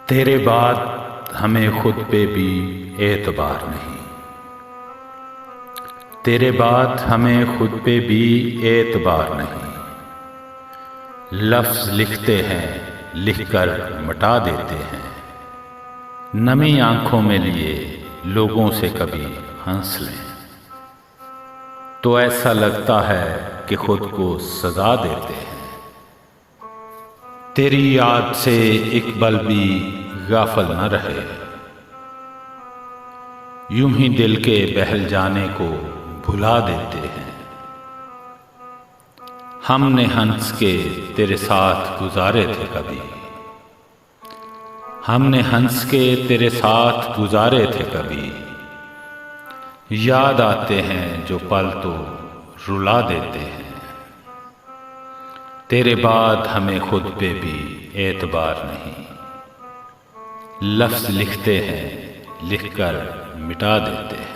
تیرے بعد ہمیں خود پہ بھی اعتبار نہیں، تیرے بعد ہمیں خود پہ بھی اعتبار نہیں۔ لفظ لکھتے ہیں، لکھ کر مٹا دیتے ہیں، نمی آنکھوں میں لیے لوگوں سے کبھی ہنس لیں تو ایسا لگتا ہے کہ خود کو سزا دیتے ہیں۔ تیری یاد سے ایک پل بھی غافل نہ رہے، یوں ہی دل کے بہل جانے کو بھلا دیتے ہیں۔ ہم نے ہنس کے تیرے ساتھ گزارے تھے کبھی، ہم نے ہنس کے تیرے ساتھ گزارے تھے کبھی، یاد آتے ہیں جو پل تو رلا دیتے ہیں۔ تیرے بعد ہمیں خود پہ بھی اعتبار نہیں، لفظ لکھتے ہیں، لکھ کر مٹا دیتے ہیں۔